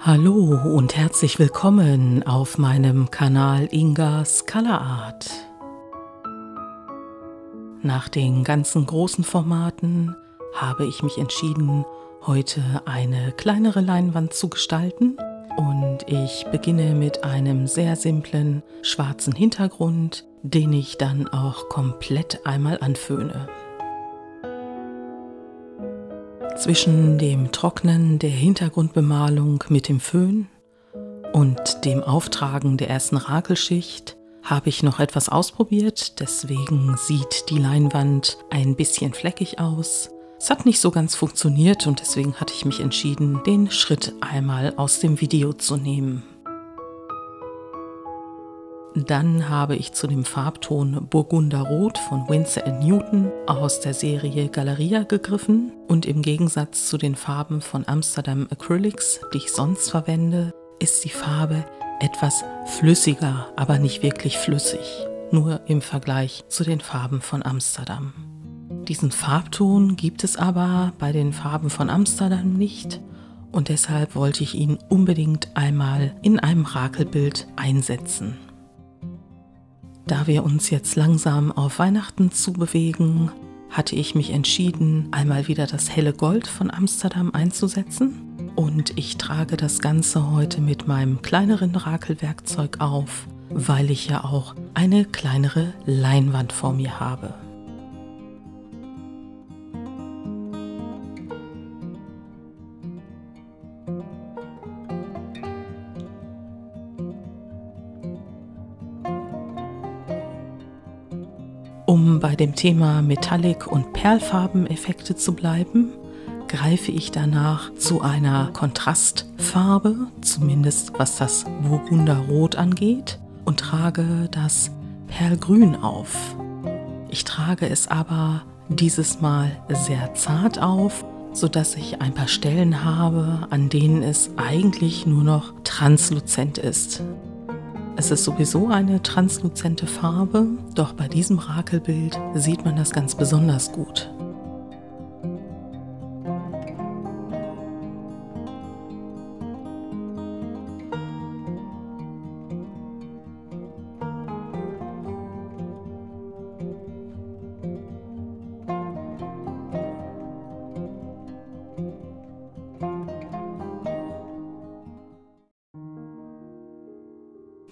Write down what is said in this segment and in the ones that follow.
Hallo und herzlich willkommen auf meinem Kanal Ingas Color Art. Nach den ganzen großen Formaten habe ich mich entschieden, heute eine kleinere Leinwand zu gestalten und ich beginne mit einem sehr simplen schwarzen Hintergrund, den ich dann auch komplett einmal anföhne. Zwischen dem Trocknen der Hintergrundbemalung mit dem Föhn und dem Auftragen der ersten Rakelschicht habe ich noch etwas ausprobiert, deswegen sieht die Leinwand ein bisschen fleckig aus. Es hat nicht so ganz funktioniert und deswegen hatte ich mich entschieden, den Schritt einmal aus dem Video zu nehmen. Dann habe ich zu dem Farbton Burgunderrot von Winsor & Newton aus der Serie Galeria gegriffen und im Gegensatz zu den Farben von Amsterdam Acrylics, die ich sonst verwende, ist die Farbe etwas flüssiger, aber nicht wirklich flüssig, nur im Vergleich zu den Farben von Amsterdam. Diesen Farbton gibt es aber bei den Farben von Amsterdam nicht und deshalb wollte ich ihn unbedingt einmal in einem Rakelbild einsetzen. Da wir uns jetzt langsam auf Weihnachten zubewegen, hatte ich mich entschieden, einmal wieder das helle Gold von Amsterdam einzusetzen. Und ich trage das Ganze heute mit meinem kleineren Rakelwerkzeug auf, weil ich ja auch eine kleinere Leinwand vor mir habe. Um bei dem Thema Metallic- und Perlfarbeneffekte zu bleiben, greife ich danach zu einer Kontrastfarbe, zumindest was das Burgunderrot angeht, und trage das Perlgrün auf. Ich trage es aber dieses Mal sehr zart auf, sodass ich ein paar Stellen habe, an denen es eigentlich nur noch transluzent ist. Es ist sowieso eine transluzente Farbe, doch bei diesem Rakelbild sieht man das ganz besonders gut.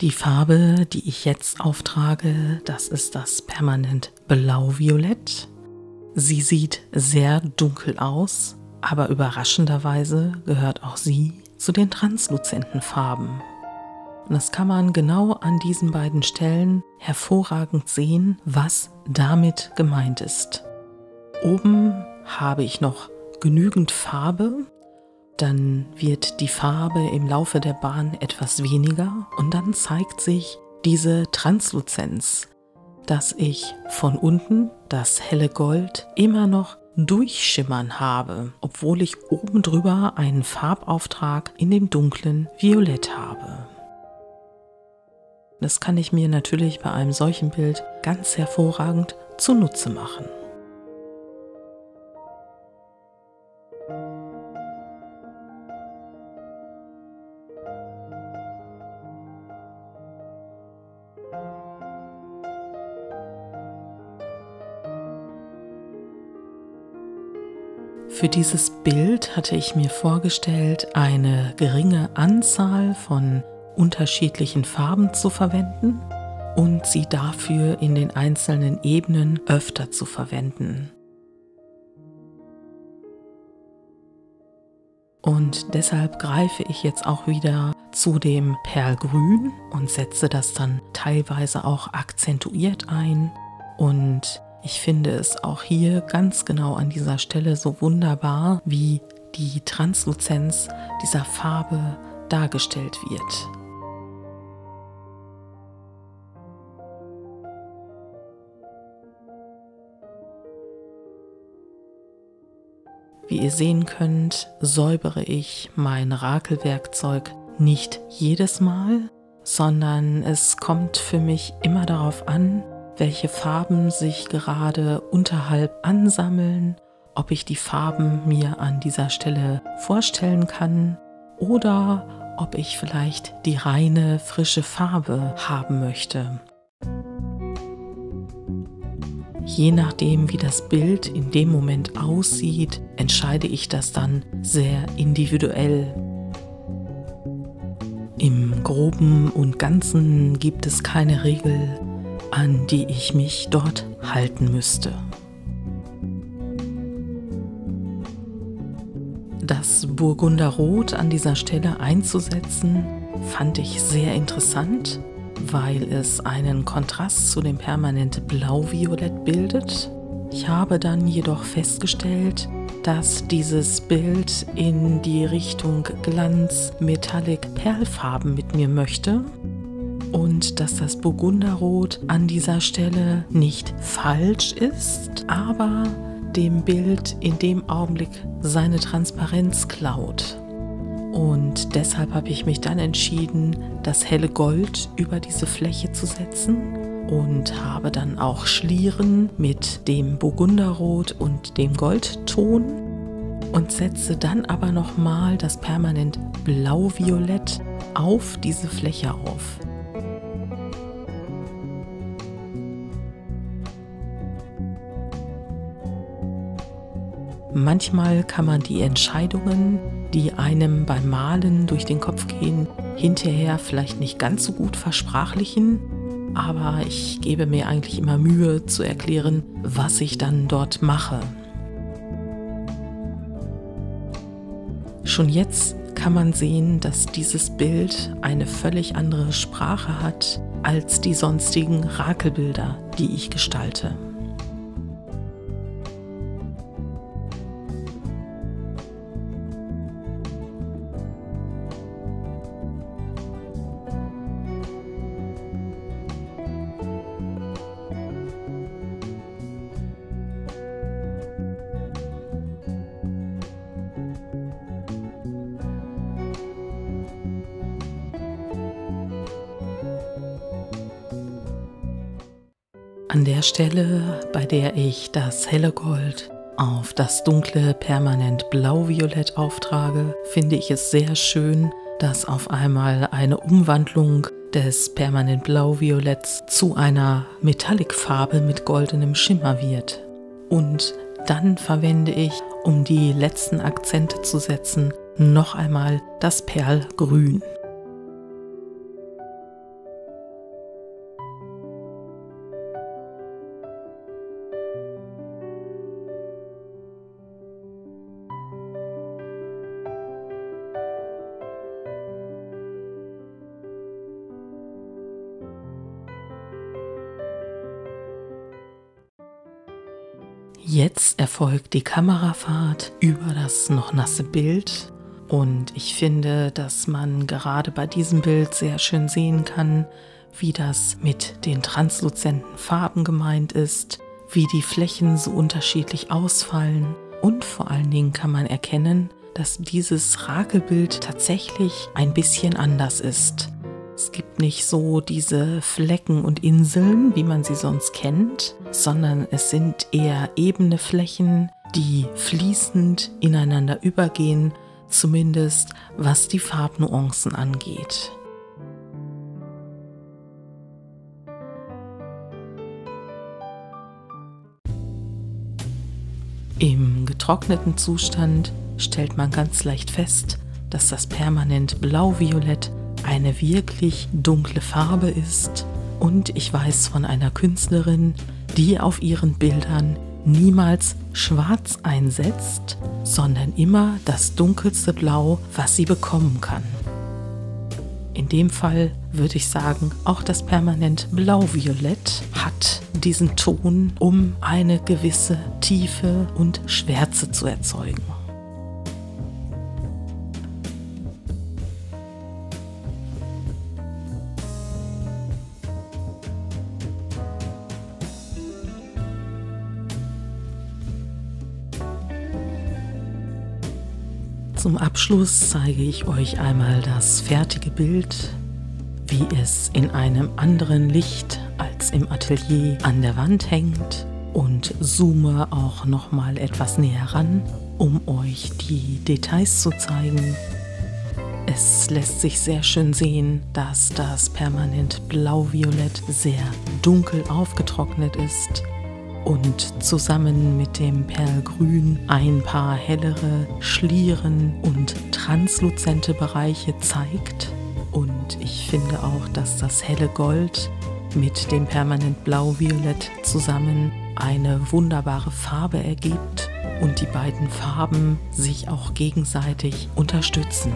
Die Farbe, die ich jetzt auftrage, das ist das Permanent Blau-Violett. Sie sieht sehr dunkel aus, aber überraschenderweise gehört auch sie zu den transluzenten Farben. Und das kann man genau an diesen beiden Stellen hervorragend sehen, was damit gemeint ist. Oben habe ich noch genügend Farbe. Dann wird die Farbe im Laufe der Bahn etwas weniger und dann zeigt sich diese Transluzenz, dass ich von unten das helle Gold immer noch durchschimmern habe, obwohl ich oben drüber einen Farbauftrag in dem dunklen Violett habe. Das kann ich mir natürlich bei einem solchen Bild ganz hervorragend zunutze machen. Für dieses Bild hatte ich mir vorgestellt, eine geringe Anzahl von unterschiedlichen Farben zu verwenden und sie dafür in den einzelnen Ebenen öfter zu verwenden. Und deshalb greife ich jetzt auch wieder zu dem Perlgrün und setze das dann teilweise auch akzentuiert ein und ich finde es auch hier ganz genau an dieser Stelle so wunderbar, wie die Transluzenz dieser Farbe dargestellt wird. Wie ihr sehen könnt, säubere ich mein Rakelwerkzeug nicht jedes Mal, sondern es kommt für mich immer darauf an, welche Farben sich gerade unterhalb ansammeln, ob ich die Farben mir an dieser Stelle vorstellen kann oder ob ich vielleicht die reine, frische Farbe haben möchte. Je nachdem, wie das Bild in dem Moment aussieht, entscheide ich das dann sehr individuell. Im Groben und Ganzen gibt es keine Regel, an die ich mich dort halten müsste. Das Burgunderrot an dieser Stelle einzusetzen, fand ich sehr interessant, weil es einen Kontrast zu dem permanent Blau-Violett bildet. Ich habe dann jedoch festgestellt, dass dieses Bild in die Richtung Glanz Metallic Perlfarben mit mir möchte und dass das Burgunderrot an dieser Stelle nicht falsch ist, aber dem Bild in dem Augenblick seine Transparenz klaut. Und deshalb habe ich mich dann entschieden, das helle Gold über diese Fläche zu setzen und habe dann auch Schlieren mit dem Burgunderrot und dem Goldton und setze dann aber nochmal das permanent Blau-Violett auf diese Fläche auf. Manchmal kann man die Entscheidungen, die einem beim Malen durch den Kopf gehen, hinterher vielleicht nicht ganz so gut versprachlichen, aber ich gebe mir eigentlich immer Mühe zu erklären, was ich dann dort mache. Schon jetzt kann man sehen, dass dieses Bild eine völlig andere Sprache hat als die sonstigen Rakelbilder, die ich gestalte. An der Stelle, bei der ich das helle Gold auf das dunkle permanent Blau-Violett auftrage, finde ich es sehr schön, dass auf einmal eine Umwandlung des permanent Blau-Violetts zu einer Metallic-Farbe mit goldenem Schimmer wird. Und dann verwende ich, um die letzten Akzente zu setzen, noch einmal das Perlgrün. Jetzt erfolgt die Kamerafahrt über das noch nasse Bild und ich finde, dass man gerade bei diesem Bild sehr schön sehen kann, wie das mit den transluzenten Farben gemeint ist, wie die Flächen so unterschiedlich ausfallen und vor allen Dingen kann man erkennen, dass dieses Rakelbild tatsächlich ein bisschen anders ist. Es gibt nicht so diese Flecken und Inseln, wie man sie sonst kennt, sondern es sind eher ebene Flächen, die fließend ineinander übergehen, zumindest was die Farbnuancen angeht. Im getrockneten Zustand stellt man ganz leicht fest, dass das permanent Blau-Violett eine wirklich dunkle Farbe ist und ich weiß von einer Künstlerin, die auf ihren Bildern niemals schwarz einsetzt, sondern immer das dunkelste Blau, was sie bekommen kann. In dem Fall würde ich sagen, auch das permanent Blau-Violett hat diesen Ton, um eine gewisse Tiefe und Schwärze zu erzeugen. Zum Abschluss zeige ich euch einmal das fertige Bild, wie es in einem anderen Licht als im Atelier an der Wand hängt und zoome auch noch mal etwas näher ran, um euch die Details zu zeigen. Es lässt sich sehr schön sehen, dass das Permanent Blau-Violett sehr dunkel aufgetrocknet ist und zusammen mit dem Perlgrün ein paar hellere Schlieren und transluzente Bereiche zeigt. Und ich finde auch, dass das helle Gold mit dem Permanent Blau-Violett zusammen eine wunderbare Farbe ergibt und die beiden Farben sich auch gegenseitig unterstützen.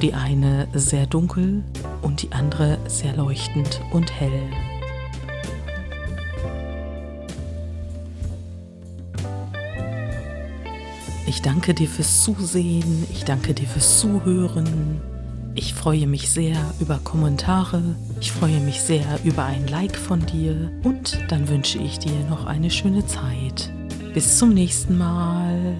Die eine sehr dunkel und die andere sehr leuchtend und hell. Ich danke dir fürs Zusehen, ich danke dir fürs Zuhören. Ich freue mich sehr über Kommentare, ich freue mich sehr über ein Like von dir und dann wünsche ich dir noch eine schöne Zeit. Bis zum nächsten Mal.